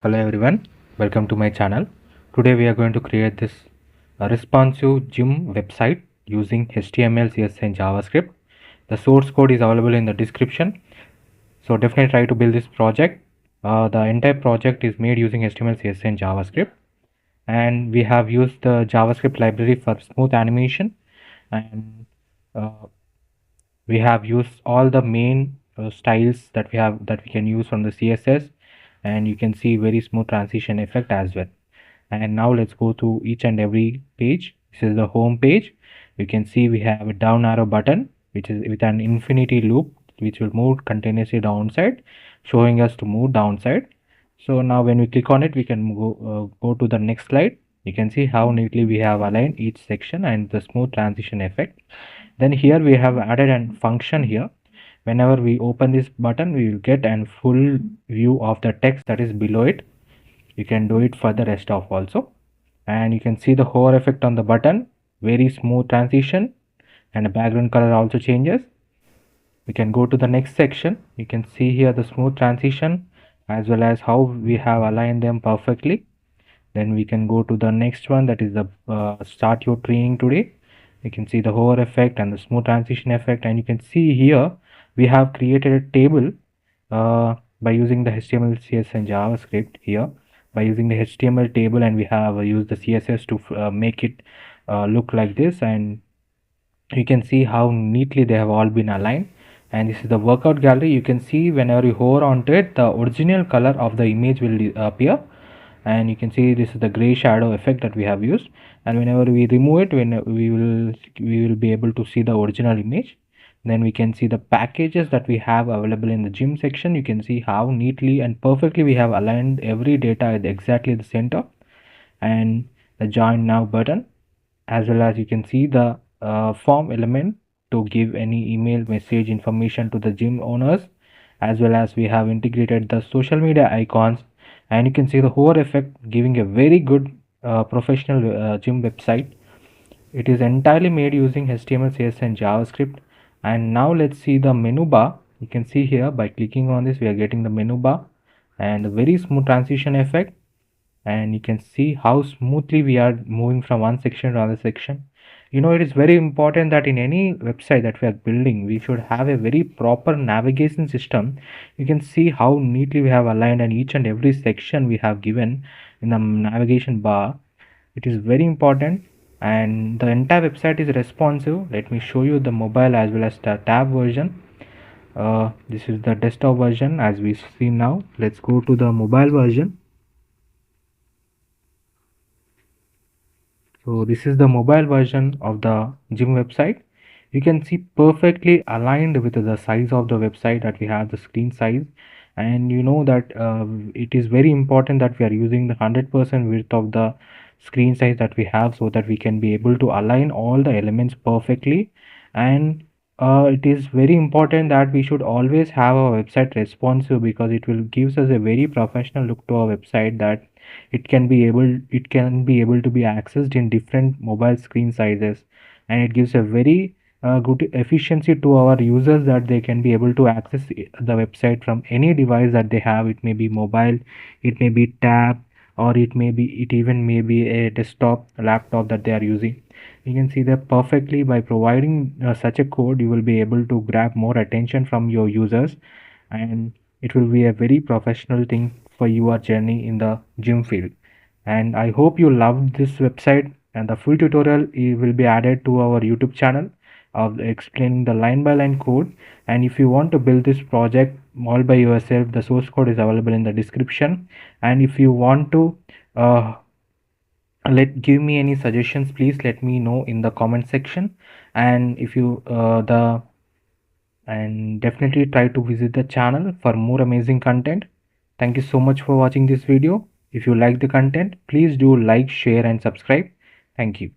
Hello everyone, welcome to my channel. Today we are going to create this responsive gym website using HTML, CSS and JavaScript. The source code is available in the description. So definitely try to build this project. The entire project is made using HTML, CSS and JavaScript. And we have used the JavaScript library for smooth animation. And uh, we have used all the main styles that we can use from the CSS, and you can see very smooth transition effect as well. And now let's go to each and every page. This is the home page. You can see we have a down arrow button which is with an infinity loop which will move continuously downside, showing us to move downside. So now when we click on it, we can go to the next slide. You can see how neatly we have aligned each section and the smooth transition effect. Then here we have added a function here. Whenever we open this button, we will get a full view of the text that is below it. You can do it for the rest of also. And you can see the hover effect on the button, very smooth transition, and the background color also changes. We can go to the next section. You can see here the smooth transition as well as how we have aligned them perfectly. Then we can go to the next one, that is the start your training today. You can see the hover effect and the smooth transition effect, and you can see here we have created a table by using the HTML, CSS and JavaScript here. By using the HTML table, and we have used the CSS to make it look like this, and you can see how neatly they have all been aligned. And this is the workout gallery. You can see whenever you hover onto it, the original color of the image will appear, and you can see this is the gray shadow effect that we have used. And whenever we remove it, when we will be able to see the original image. Then we can see the packages that we have available in the gym section. You can see how neatly and perfectly we have aligned every data at exactly the center, and the join now button, as well as you can see the form element to give any email message information to the gym owners, as well as we have integrated the social media icons. And you can see the hover effect giving a very good professional gym website. It is entirely made using HTML, CSS and JavaScript. And now let's see the menu bar. You can see here by clicking on this we are getting the menu bar and a very smooth transition effect. And you can see how smoothly we are moving from one section to another section. It is very important that in any website that we are building, we should have a very proper navigation system. You can see how neatly we have aligned, and each and every section we have given in the navigation bar. It is very important, and the entire website is responsive. Let me show you the mobile as well as the tab version. This is the desktop version as we see now. Let's go to the mobile version. So this is the mobile version of the gym website. You can see perfectly aligned with the size of the website that we have, the screen size. And you know that it is very important that we are using the 100% width of the screen size that we have, so that we can be able to align all the elements perfectly. And it is very important that we should always have our website responsive, because it will gives us a very professional look to our website, that it can be able to be accessed in different mobile screen sizes. And it gives a very good efficiency to our users, that they can be able to access the website from any device that they have. It may be mobile, it may be tab, or it even may be a desktop laptop that they are using. You can see that perfectly by providing such a code, you will be able to grab more attention from your users, and it will be a very professional thing for your journey in the gym field. And I hope you loved this website, and the full tutorial will be added to our YouTube channel of explaining the line by line code. And if you want to build this project all by yourself, the source code is available in the description. And if you want to give me any suggestions, please let me know in the comment section. And if you the and definitely try to visit the channel for more amazing content. Thank you so much for watching this video. If you like the content, please do like, share and subscribe. Thank you.